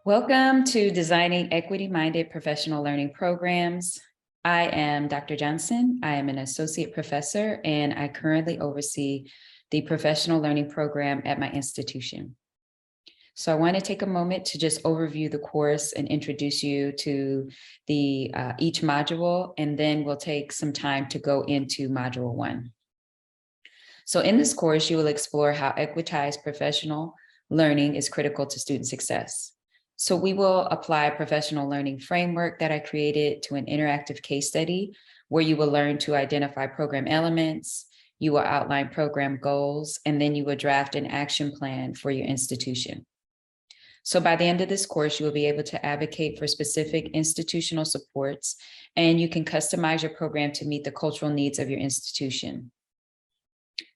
Welcome to Designing Equity-Minded Professional Learning Programs. I am Dr. Johnson. I am an associate professor, and I currently oversee the professional learning program at my institution. So I want to take a moment to just overview the course and introduce you to the each module, and then we'll take some time to go into Module 1. So in this course, you will explore how equitized professional learning is critical to student success. So we will apply a professional learning framework that I created to an interactive case study where you will learn to identify program elements, you will outline program goals, and then you will draft an action plan for your institution. So by the end of this course, you will be able to advocate for specific institutional supports, and you can customize your program to meet the cultural needs of your institution.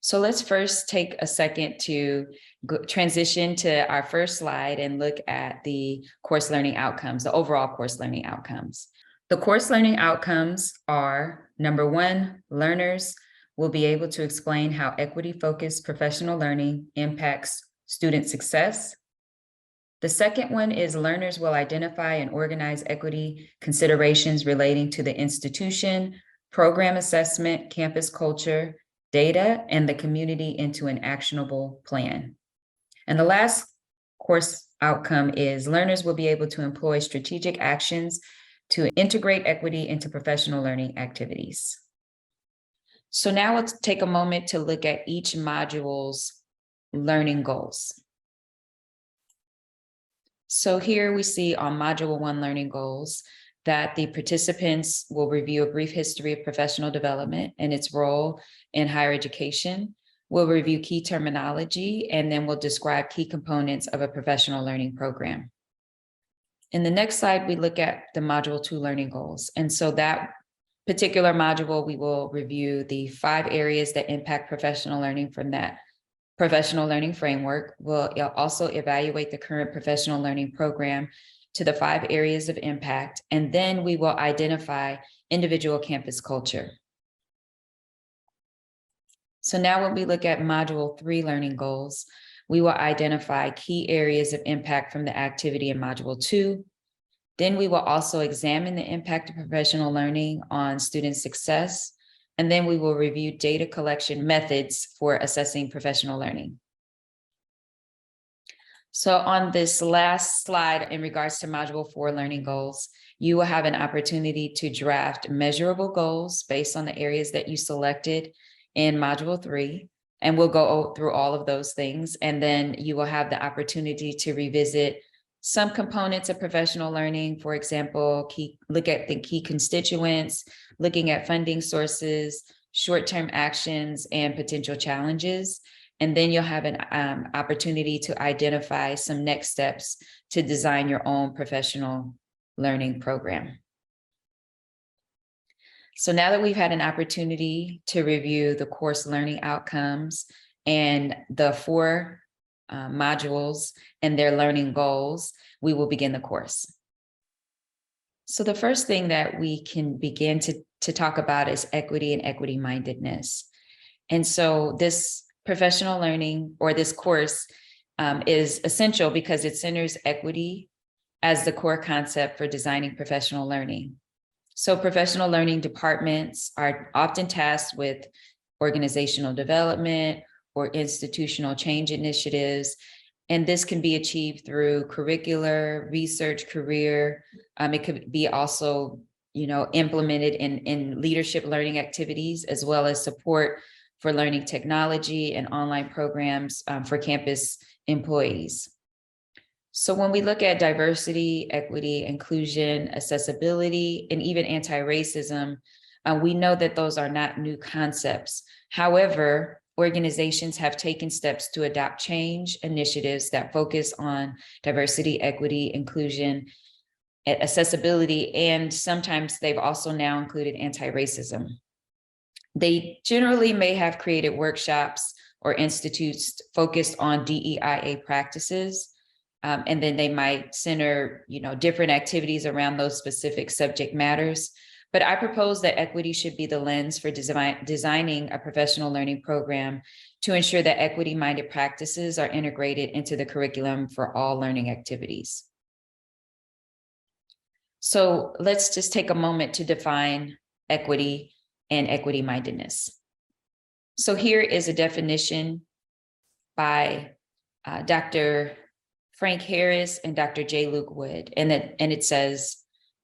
So let's first take a second to transition to our first slide and look at the course learning outcomes, the overall course learning outcomes. The course learning outcomes are, number one, learners will be able to explain how equity-focused professional learning impacts student success. The second one is learners will identify and organize equity considerations relating to the institution, program assessment, campus culture, data, and the community into an actionable plan. And the last course outcome is learners will be able to employ strategic actions to integrate equity into professional learning activities. So now let's take a moment to look at each module's learning goals. So here we see on Module 1 learning goals that the participants will review a brief history of professional development and its role in higher education. We'll review key terminology, and then we'll describe key components of a professional learning program. In the next slide, we look at the Module 2 learning goals. And so that particular module, we will review the 5 areas that impact professional learning from that professional learning framework. We'll also evaluate the current professional learning program to the 5 areas of impact, and then we will identify individual campus culture. So now when we look at Module 3 learning goals, we will identify key areas of impact from the activity in Module 2. Then we will also examine the impact of professional learning on student success, and then we will review data collection methods for assessing professional learning. So on this last slide, in regards to Module 4 learning goals, you will have an opportunity to draft measurable goals based on the areas that you selected in Module 3. And we'll go through all of those things. And then you will have the opportunity to revisit some components of professional learning. For example, look at the key constituents, looking at funding sources, short-term actions, and potential challenges. And then you'll have an opportunity to identify some next steps to design your own professional learning program. So now that we've had an opportunity to review the course learning outcomes and the 4 modules and their learning goals, we will begin the course. So the first thing that we can begin to talk about is equity and equity-mindedness. And so this professional learning, or this course, is essential because it centers equity as the core concept for designing professional learning. So professional learning departments are often tasked with organizational development or institutional change initiatives, and this can be achieved through curricular, research, career. It could be also, implemented in leadership learning activities, as well as support for learning technology and online programs for campus employees. So when we look at diversity, equity, inclusion, accessibility, and even anti-racism, we know that those are not new concepts. However, organizations have taken steps to adopt change initiatives that focus on diversity, equity, inclusion, accessibility, and sometimes they've also now included anti-racism. They generally may have created workshops or institutes focused on DEIA practices, and then they might center, different activities around those specific subject matters. But I propose that equity should be the lens for designing a professional learning program to ensure that equity-minded practices are integrated into the curriculum for all learning activities. So let's just take a moment to define equity and equity mindedness. So here is a definition by Dr. Frank Harris and Dr. J. Luke Wood, and it says,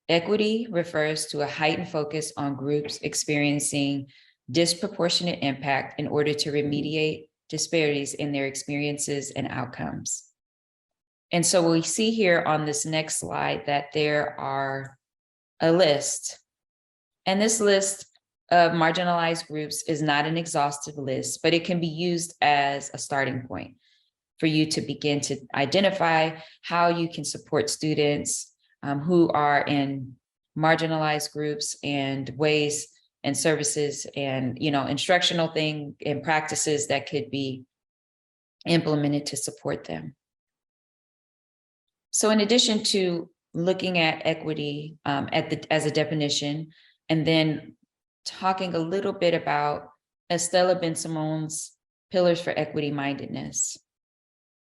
equity refers to a heightened focus on groups experiencing disproportionate impact in order to remediate disparities in their experiences and outcomes. And so we see here on this next slide that there are a list, and this list of marginalized groups is not an exhaustive list, but it can be used as a starting point for you to begin to identify how you can support students who are in marginalized groups, and ways and services and instructional things and practices that could be implemented to support them. So in addition to looking at equity as a definition, and then talking a little bit about Estella Bensimon's pillars for equity mindedness.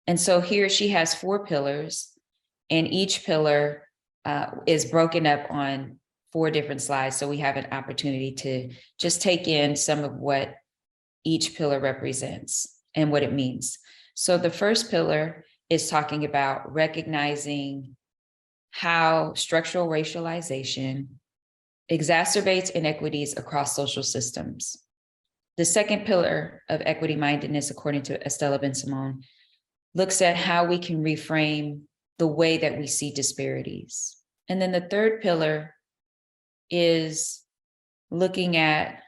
And so here she has 4 pillars, and each pillar is broken up on 4 different slides. So we have an opportunity to just take in some of what each pillar represents and what it means. So the first pillar is talking about recognizing how structural racialization exacerbates inequities across social systems. The second pillar of equity mindedness, according to Estella Bensimon, looks at how we can reframe the way that we see disparities. And then the third pillar is looking at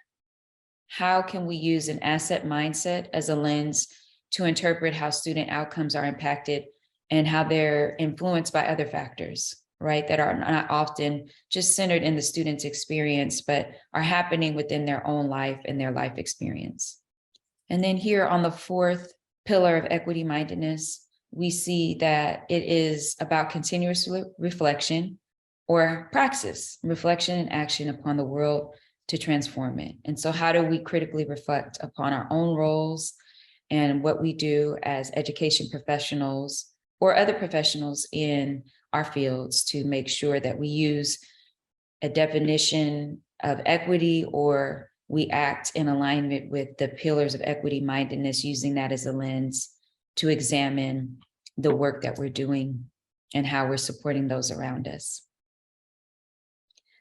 how can we use an asset mindset as a lens to interpret how student outcomes are impacted and how they're influenced by other factors, right? That are not often just centered in the student's experience, but are happening within their own life and their life experience. And then here on the fourth pillar of equity mindedness, we see that it is about continuous reflection or praxis, reflection and action upon the world to transform it. And so how do we critically reflect upon our own roles and what we do as education professionals or other professionals in our fields to make sure that we use a definition of equity, or we act in alignment with the pillars of equity mindedness, using that as a lens to examine the work that we're doing and how we're supporting those around us.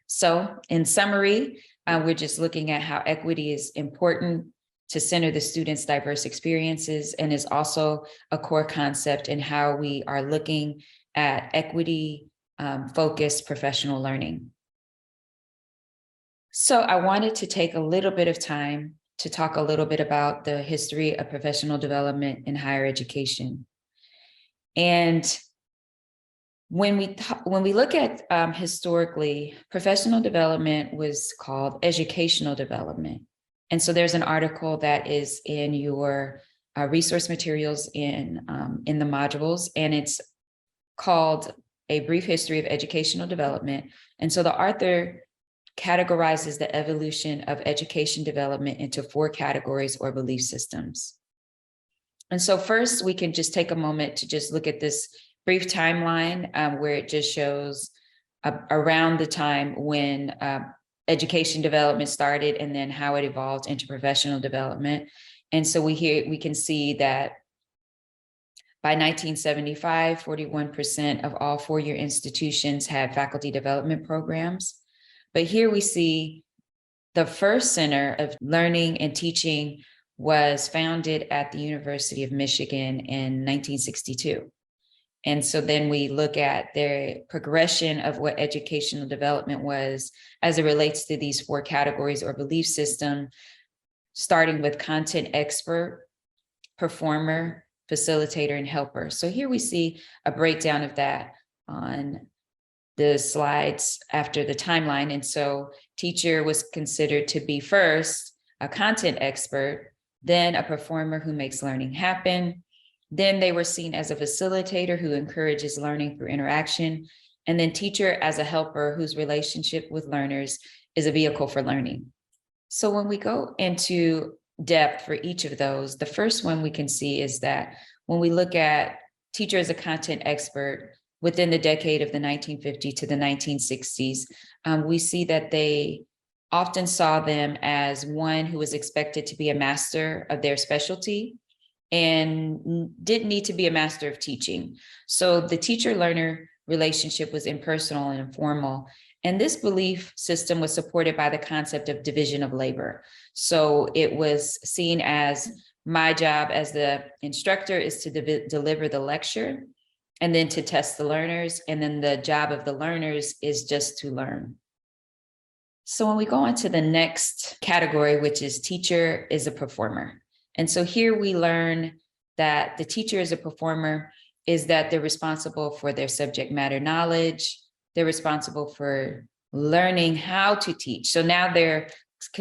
So in summary, we're just looking at how equity is important to center the students' diverse experiences, and is also a core concept in how we are looking at equity focused professional learning. So I wanted to take a little bit of time to talk a little bit about the history of professional development in higher education. And when we look at historically, professional development was called educational development. And so there's an article that is in your resource materials in the modules, and it's called A Brief History of Educational Development. And so the author categorizes the evolution of education development into 4 categories or belief systems. And so first, we can just take a moment to just look at this brief timeline where it just shows around the time when education development started, and then how it evolved into professional development. And so we can see that by 1975, 41% of all 4-year institutions had faculty development programs. But here we see the first center of learning and teaching was founded at the University of Michigan in 1962. And so then we look at the progression of what educational development was as it relates to these 4 categories or belief system, starting with content expert, performer, facilitator, and helper. So here we see a breakdown of that on the slides after the timeline. And so teacher was considered to be first a content expert, then a performer who makes learning happen. Then they were seen as a facilitator who encourages learning through interaction, and then teacher as a helper whose relationship with learners is a vehicle for learning. So when we go into depth for each of those, the first one we can see is that when we look at teacher as a content expert, within the decade of the 1950s to the 1960s, we see that they often saw them as one who was expected to be a master of their specialty and didn't need to be a master of teaching. So the teacher-learner relationship was impersonal and informal. And this belief system was supported by the concept of division of labor. So it was seen as my job as the instructor is to deliver the lecture and then to test the learners. And then the job of the learners is just to learn. So when we go on to the next category, which is teacher is a performer. And so here we learn that the teacher is a performer is that they're responsible for their subject matter knowledge. They're responsible for learning how to teach. So now they're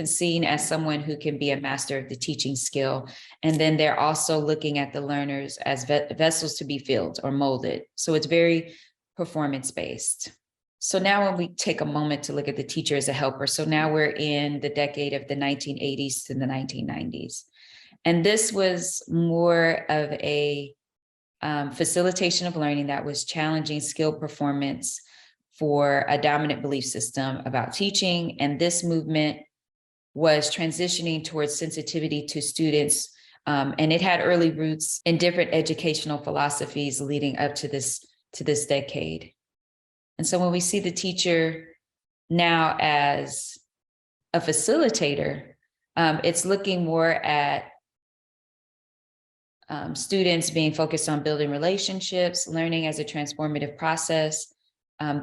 seen as someone who can be a master of the teaching skill. And then they're also looking at the learners as vessels to be filled or molded. So it's very performance-based. So now when we take a moment to look at the teacher as a helper, so now we're in the decade of the 1980s to the 1990s. And this was more of a facilitation of learning that was challenging skill performance for a dominant belief system about teaching. And this movement was transitioning towards sensitivity to students. And it had early roots in different educational philosophies leading up to this decade. And so when we see the teacher now as a facilitator, it's looking more at students being focused on building relationships, learning as a transformative process,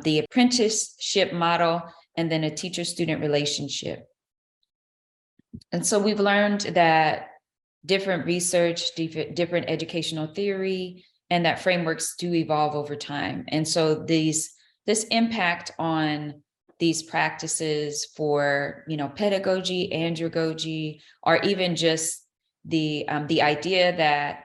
the apprenticeship model, and then a teacher-student relationship. And so we've learned that different research, different educational theory, and that frameworks do evolve over time. And so this impact on these practices for, pedagogy, andragogy, or even just the idea that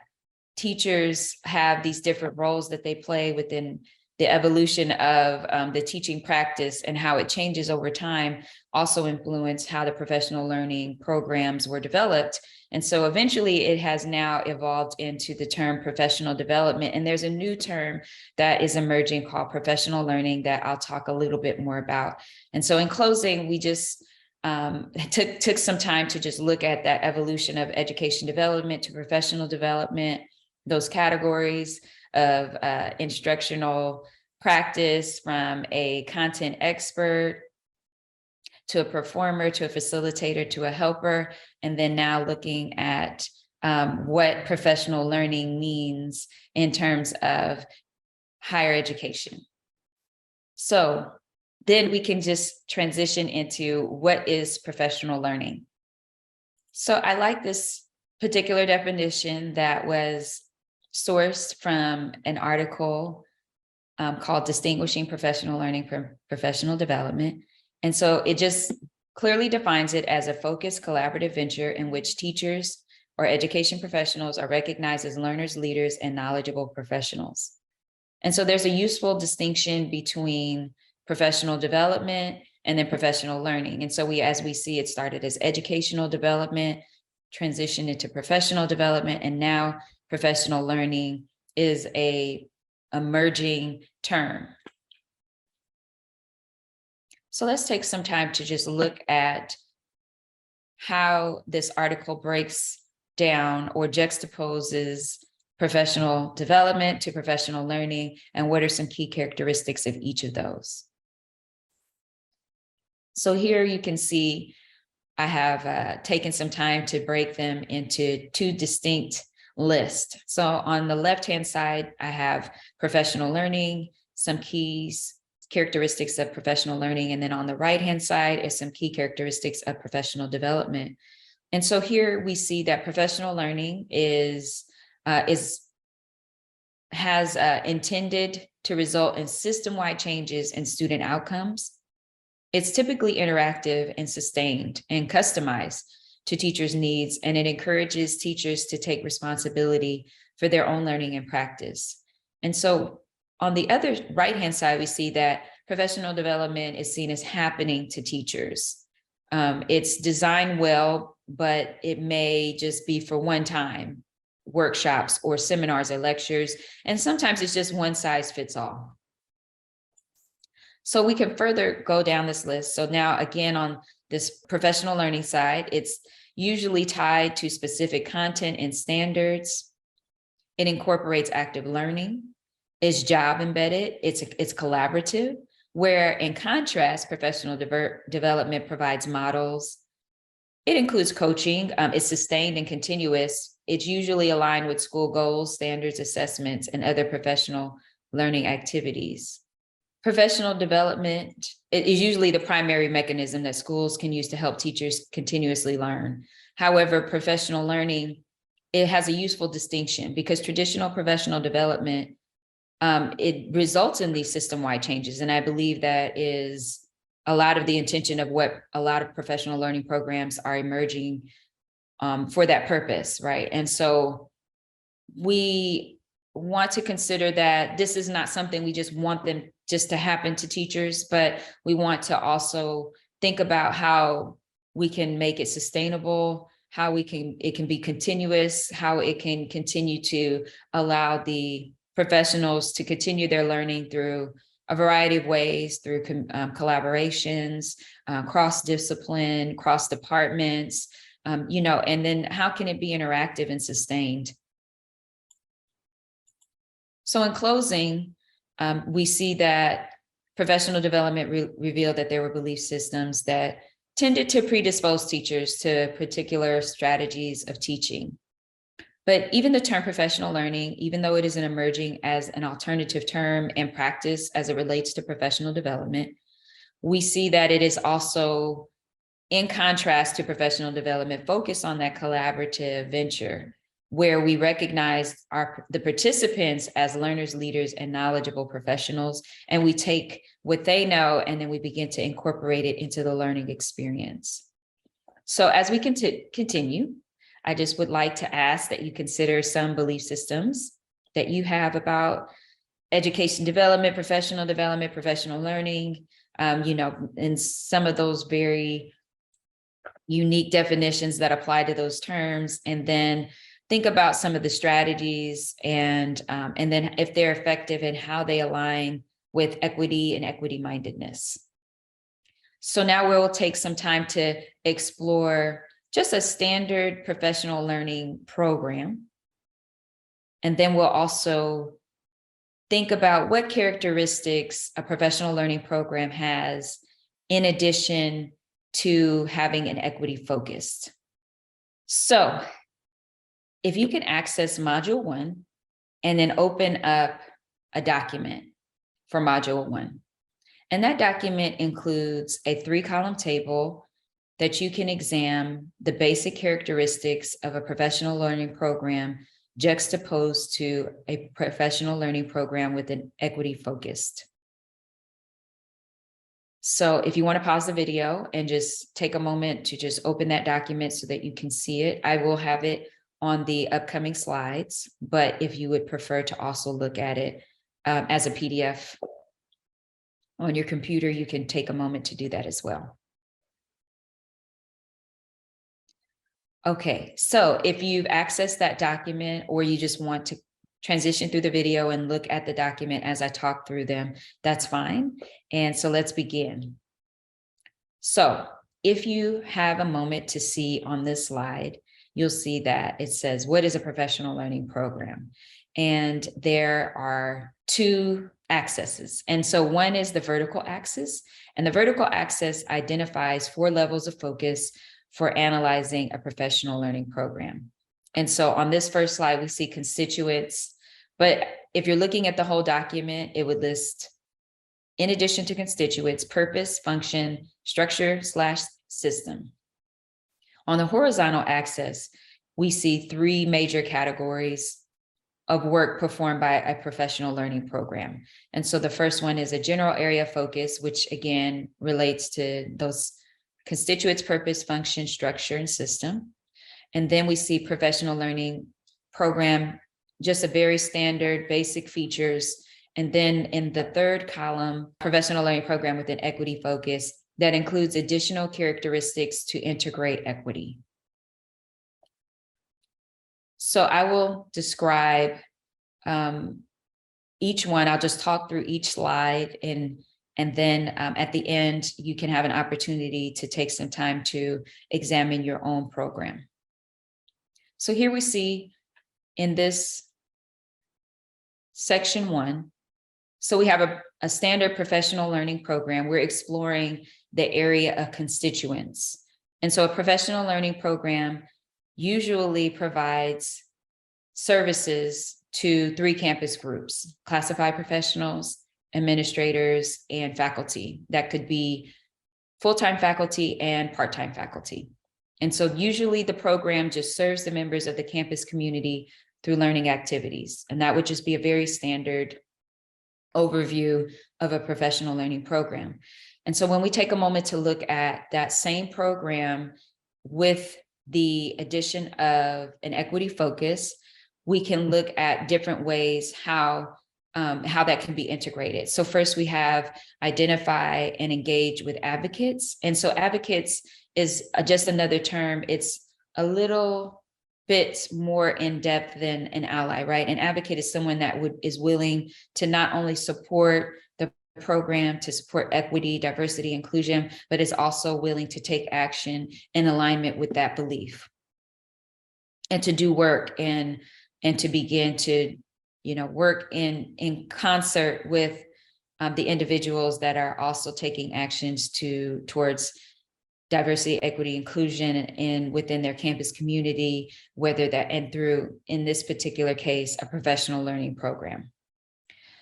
teachers have these different roles that they play within the evolution of the teaching practice and how it changes over time also influenced how the professional learning programs were developed. And so eventually it has now evolved into the term professional development. And there's a new term that is emerging called professional learning that I'll talk a little bit more about. And so in closing, we just took some time to just look at that evolution of education development to professional development, those categories of instructional practice from a content expert to a performer, to a facilitator, to a helper, and then now looking at what professional learning means in terms of higher education. So then we can just transition into what is professional learning. So I like this particular definition that was sourced from an article called Distinguishing Professional Learning from Professional Development. And so it just clearly defines it as a focused collaborative venture in which teachers or education professionals are recognized as learners, leaders, and knowledgeable professionals. And so there's a useful distinction between professional development and then professional learning. And so as we see, it started as educational development, transitioned into professional development, and now professional learning is a emerging term. So let's take some time to just look at how this article breaks down or juxtaposes professional development to professional learning, and what are some key characteristics of each of those. So here you can see I have taken some time to break them into two distinct lists. So on the left-hand side, I have professional learning, some keys, characteristics of professional learning, and then on the right-hand side is some key characteristics of professional development. And so here we see that professional learning has intended to result in system-wide changes in student outcomes. It's typically interactive and sustained and customized to teachers' needs, and it encourages teachers to take responsibility for their own learning and practice. And so on the other right-hand side, we see that professional development is seen as happening to teachers. It's designed well, but it may just be for one time, workshops or seminars or lectures. And sometimes it's just one size fits all. So we can further go down this list. So now again, on this professional learning side, it's usually tied to specific content and standards. It incorporates active learning. It's job embedded. It's collaborative, where in contrast, professional development provides models. It includes coaching. It's sustained and continuous. It's usually aligned with school goals, standards, assessments, and other professional learning activities. Professional development, it is usually the primary mechanism that schools can use to help teachers continuously learn. However, professional learning, it has a useful distinction because traditional professional development, it results in these system-wide changes. And I believe that is a lot of the intention of what a lot of professional learning programs are emerging for that purpose, right? And so we want to consider that this is not something we just want them just to happen to teachers, but we want to also think about how we can make it sustainable, how it can be continuous, how it can continue to allow the professionals to continue their learning through a variety of ways, through collaborations, cross-discipline, cross-departments, and then how can it be interactive and sustained? So in closing, we see that professional development revealed that there were belief systems that tended to predispose teachers to particular strategies of teaching. But even the term professional learning, even though it is emerging as an alternative term and practice as it relates to professional development, we see that it is also, in contrast to professional development, focused on that collaborative venture, where we recognize the participants as learners, leaders, and knowledgeable professionals, and we take what they know and then we begin to incorporate it into the learning experience. So as we continue, I just would like to ask that you consider some belief systems that you have about education development, professional learning, and some of those very unique definitions that apply to those terms, and then think about some of the strategies and then if they're effective and how they align with equity and equity mindedness. So now we'll take some time to explore just a standard professional learning program. And then we'll also think about what characteristics a professional learning program has in addition to having an equity focused. So if you can access Module 1 and then open up a document for Module 1, and that document includes a 3-column table that you can examine the basic characteristics of a professional learning program juxtaposed to a professional learning program with an equity focused. So if you want to pause the video and just take a moment to just open that document so that you can see it, I will have it on the upcoming slides, but if you would prefer to also look at it as a PDF on your computer, you can take a moment to do that as well. Okay, so if you've accessed that document or you just want to transition through the video and look at the document as I talk through them, that's fine. And so let's begin. So if you have a moment to see on this slide, you'll see that it says, what is a professional learning program? And there are 2 axes. And so one is the vertical axis, and the vertical axis identifies 4 levels of focus for analyzing a professional learning program. And so on this first slide, we see constituents, but if you're looking at the whole document, it would list, in addition to constituents, purpose, function, structure/system. On the horizontal axis, we see 3 major categories of work performed by a professional learning program. And so the first one is a general area of focus, which again relates to those constituents, purpose, function, structure, and system. And then we see professional learning program, just a very standard basic features. And then in the 3rd column, professional learning program with an equity focus that includes additional characteristics to integrate equity. So I will describe each one. I'll just talk through each slide and And then at the end, you can have an opportunity to take some time to examine your own program. So here we see in this section 1, so we have a standard professional learning program. We're exploring the area of constituents. And so a professional learning program usually provides services to 3 campus groups: classified professionals, administrators, and faculty. That could be full-time faculty and part-time faculty. And so usually the program just serves the members of the campus community through learning activities. And that would just be a very standard overview of a professional learning program. And so when we take a moment to look at that same program with the addition of an equity focus, we can look at different ways how that can be integrated. So first we have identify and engage with advocates. And so advocates is just another term. It's a little bit more in depth than an ally, right? An advocate is someone that is willing to not only support the program, to support equity, diversity, inclusion, but is also willing to take action in alignment with that belief and to do work and to begin to work in concert with the individuals that are also taking actions towards diversity, equity, inclusion, and within their campus community, whether that and through, in this particular case, a professional learning program.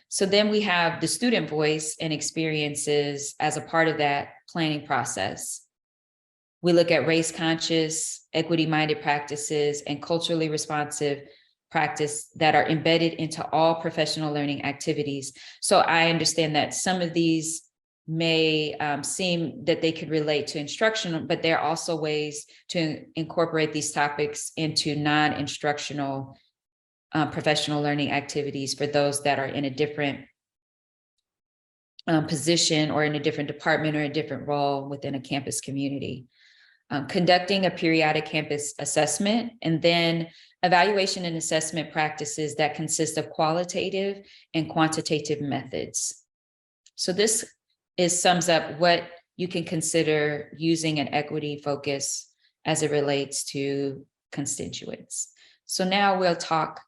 So then we have the student voice and experiences as a part of that planning process. We look at race conscious, equity-minded practices and culturally responsive practice that are embedded into all professional learning activities. So I understand that some of these may seem that they could relate to instructional, but there are also ways to incorporate these topics into non-instructional professional learning activities for those that are in a different position or in a different department or a different role within a campus community. Conducting a periodic campus assessment, and then evaluation and assessment practices that consist of qualitative and quantitative methods. So this sums up what you can consider using an equity focus as it relates to constituents. So now we'll talk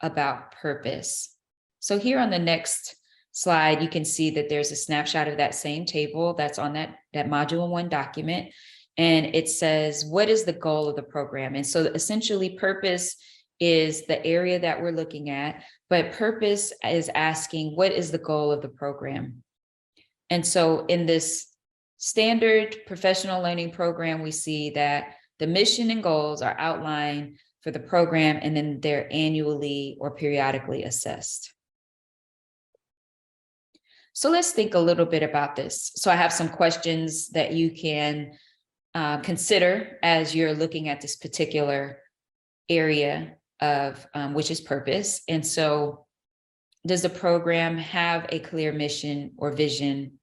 about purpose. So here on the next slide, you can see that there's a snapshot of that same table that's on that Module 1 document. And it says, what is the goal of the program? And so essentially purpose is the area that we're looking at, but purpose is asking, what is the goal of the program? And so in this standard professional learning program, we see that the mission and goals are outlined for the program, and then they're annually or periodically assessed. So let's think a little bit about this. So I have some questions that you can consider as you're looking at this particular area of which is purpose. And so does the program have a clear mission or vision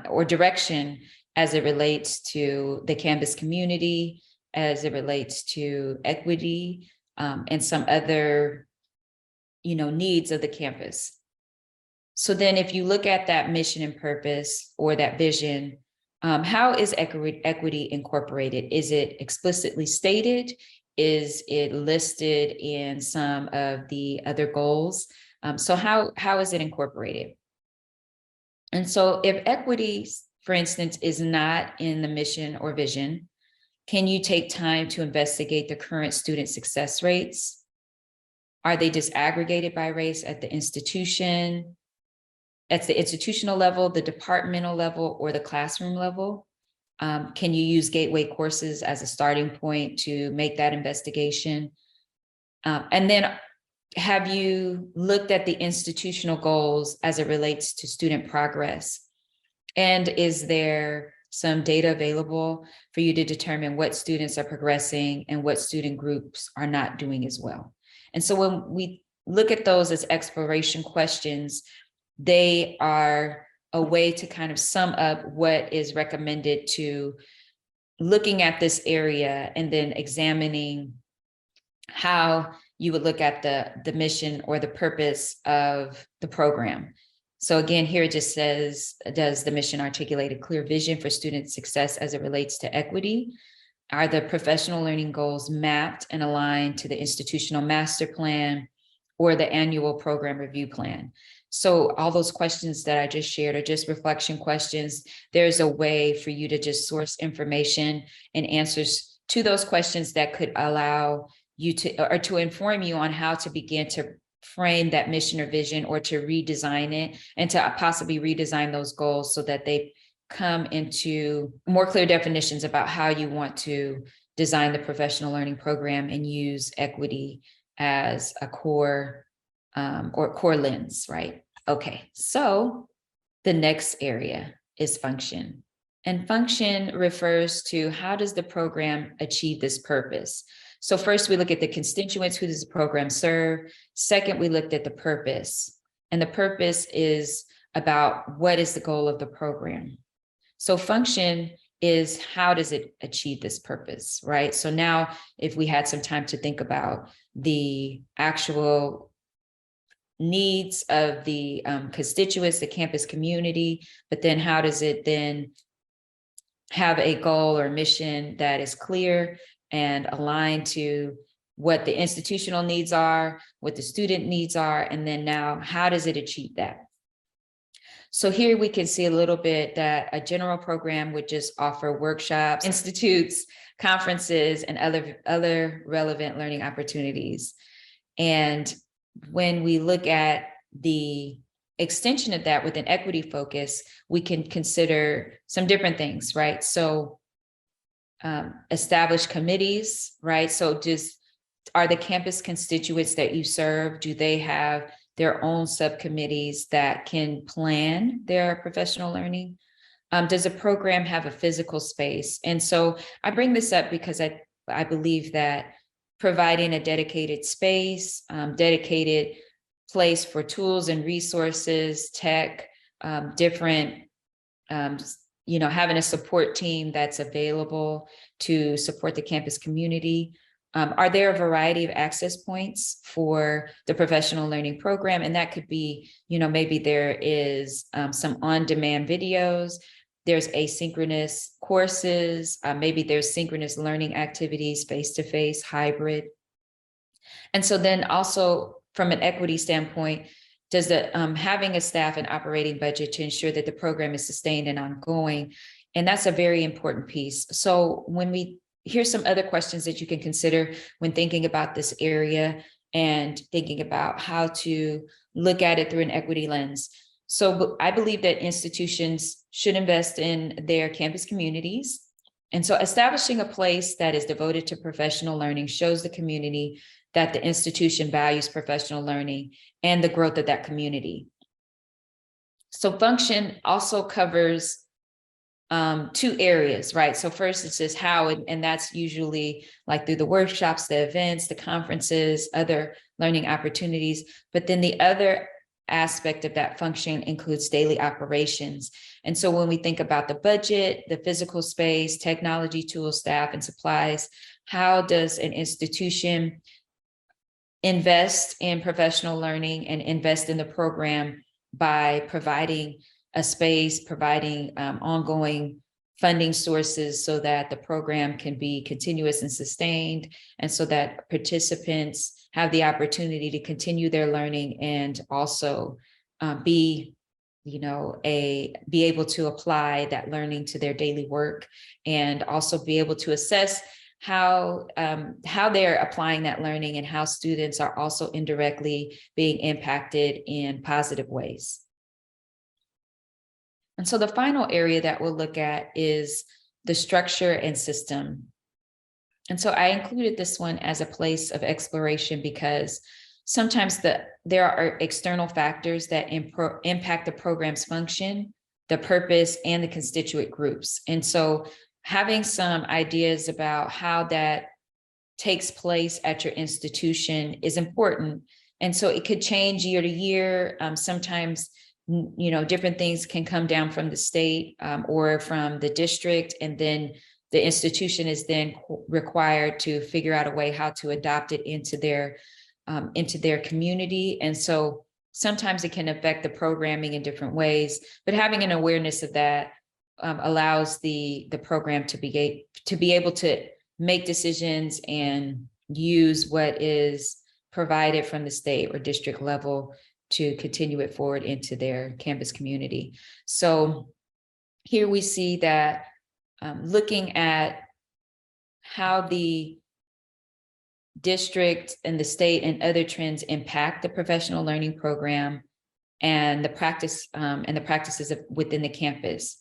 or direction as it relates to the campus community, as it relates to equity and some other needs of the campus? So then if you look at that mission and purpose or that vision, how is equity incorporated? Is it explicitly stated? Is it listed in some of the other goals? So how is it incorporated? And so if equity, for instance, is not in the mission or vision, can you take time to investigate the current student success rates? Are they disaggregated by race at the institution? At the institutional level, the departmental level, or the classroom level? Can you use gateway courses as a starting point to make that investigation? And then have you looked at the institutional goals as it relates to student progress? And is there some data available for you to determine what students are progressing and what student groups are not doing as well? And so when we look at those as exploration questions, they are a way to kind of sum up what is recommended to looking at this area and then examining how you would look at the mission or the purpose of the program. So again, here it just says, does the mission articulate a clear vision for student success as it relates to equity? Are the professional learning goals mapped and aligned to the institutional master plan or the annual program review plan? So all those questions that I just shared are just reflection questions. There's a way for you to just source information and answers to those questions that could allow you to, or to inform you on how to begin to frame that mission or vision, or to redesign it and to possibly redesign those goals so that they come into more clear definitions about how you want to design the professional learning program and use equity as a core or core lens, right? Okay, so the next area is function. And function refers to how does the program achieve this purpose? So first we look at the constituents, who does the program serve? Second, we looked at the purpose. And the purpose is about what is the goal of the program. So function is how does it achieve this purpose, right? So now if we had some time to think about the actual needs of the constituents, the campus community, but then how does it then have a goal or mission that is clear and aligned to what the institutional needs are, what the student needs are, and then now how does it achieve that? So here we can see a little bit that a general program would just offer workshops, institutes, conferences, and other relevant learning opportunities. And when we look at the extension of that with an equity focus, we can consider some different things, right? So establish committees, right? So just are the campus constituents that you serve, do they have their own subcommittees that can plan their professional learning? Does a program have a physical space? And so I bring this up because I believe that providing a dedicated space, dedicated place for tools and resources, tech, different, having a support team that's available to support the campus community. Are there a variety of access points for the professional learning program? And that could be, maybe there is some on-demand videos, there's asynchronous courses, maybe there's synchronous learning activities, face-to-face, hybrid. And so then also from an equity standpoint, does the having a staff and operating budget to ensure that the program is sustained and ongoing? And that's a very important piece. So here's some other questions that you can consider when thinking about this area and thinking about how to look at it through an equity lens. So I believe that institutions should invest in their campus communities. And so establishing a place that is devoted to professional learning shows the community that the institution values professional learning and the growth of that community. So function also covers two areas, right? So first it's just how, and that's usually like through the workshops, the events, the conferences, other learning opportunities. But then the other aspect of that function includes daily operations. And so when we think about the budget, the physical space, technology, tools, staff, and supplies, how does an institution invest in professional learning and invest in the program by providing a space, providing ongoing funding sources so that the program can be continuous and sustained, and so that participants have the opportunity to continue their learning and also be able to apply that learning to their daily work, and also be able to assess how they're applying that learning and how students are also indirectly being impacted in positive ways. And so the final area that we'll look at is the structure and system. And so I included this one as a place of exploration because sometimes there are external factors that impact the program's function, the purpose, and the constituent groups. And so having some ideas about how that takes place at your institution is important. And so it could change year to year. Sometimes different things can come down from the state or from the district, and then the institution is then required to figure out a way how to adopt it into their community. And so sometimes it can affect the programming in different ways, but having an awareness of that allows the program to be able to make decisions and use what is provided from the state or district level to continue it forward into their campus community. So here we see that looking at how the district and the state and other trends impact the professional learning program and the practices within the campus.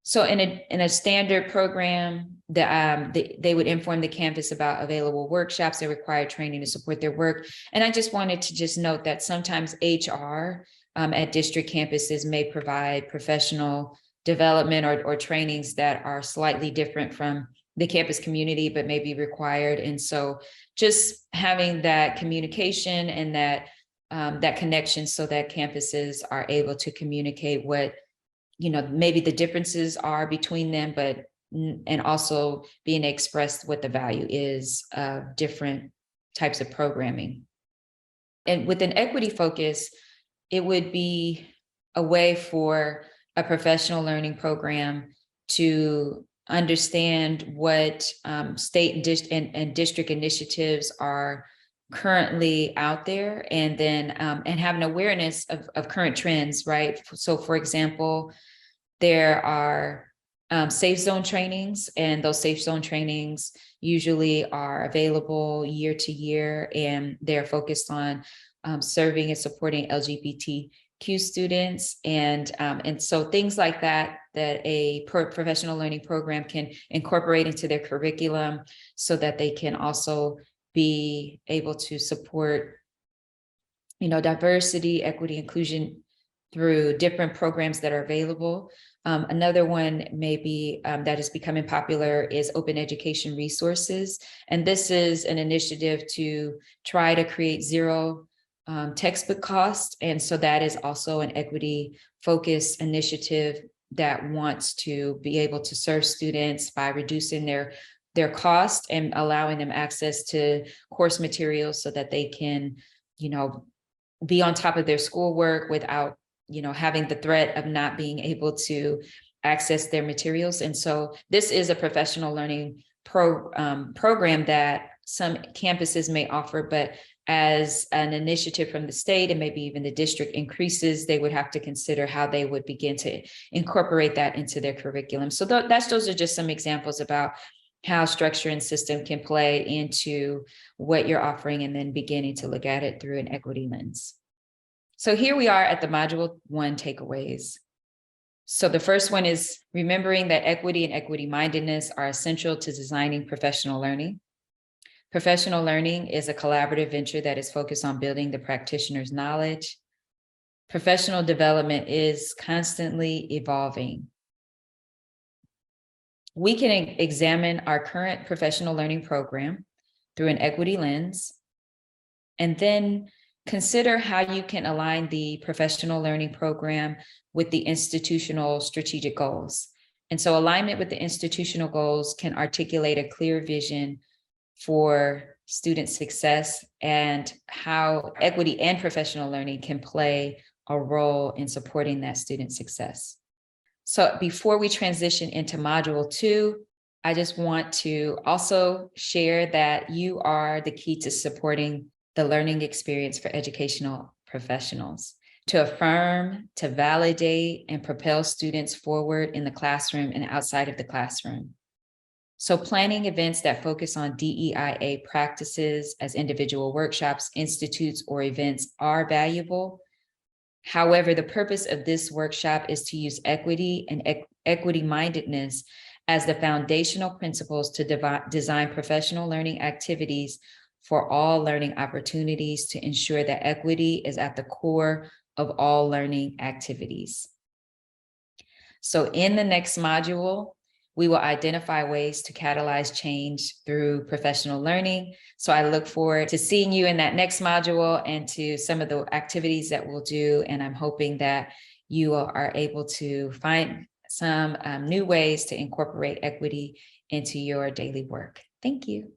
So in a standard program, they would inform the campus about available workshops and required training to support their work. And I just wanted to just note that sometimes HR at district campuses may provide professional development or trainings that are slightly different from the campus community, but may be required. And so just having that communication and that connection so that campuses are able to communicate what, maybe the differences are between them, but and also being expressed what the value is of different types of programming. And with an equity focus, it would be a way for a professional learning program to understand what state and district initiatives are currently out there, and then and have an awareness of current trends, right? So for example, there are safe zone trainings, and those safe zone trainings usually are available year to year, and they're focused on serving and supporting LGBTQ students. And so things like that a professional learning program can incorporate into their curriculum so that they can also be able to support, diversity, equity, inclusion through different programs that are available. Another one maybe that is becoming popular is open education resources. And this is an initiative to try to create zero textbook cost. And so that is also an equity focused initiative that wants to be able to serve students by reducing their cost and allowing them access to course materials so that they can, be on top of their schoolwork without, having the threat of not being able to access their materials. And so this is a professional learning program that some campuses may offer, but as an initiative from the state and maybe even the district increases, they would have to consider how they would begin to incorporate that into their curriculum. So those are just some examples about how structure and system can play into what you're offering, and then beginning to look at it through an equity lens. So here we are at the module 1 takeaways. So the first one is remembering that equity and equity mindedness are essential to designing professional learning. Professional learning is a collaborative venture that is focused on building the practitioner's knowledge. Professional development is constantly evolving. We can examine our current professional learning program through an equity lens, and then consider how you can align the professional learning program with the institutional strategic goals. And so alignment with the institutional goals can articulate a clear vision for student success and how equity and professional learning can play a role in supporting that student success. So before we transition into module 2, I just want to also share that you are the key to supporting the learning experience for educational professionals, to affirm, to validate, and propel students forward in the classroom and outside of the classroom. So planning events that focus on DEIA practices as individual workshops, institutes, or events are valuable. However, the purpose of this workshop is to use equity and equity-mindedness as the foundational principles to design professional learning activities for all learning opportunities, to ensure that equity is at the core of all learning activities. So in the next module, we will identify ways to catalyze change through professional learning. So I look forward to seeing you in that next module and to some of the activities that we'll do. And I'm hoping that you are able to find some new ways to incorporate equity into your daily work. Thank you.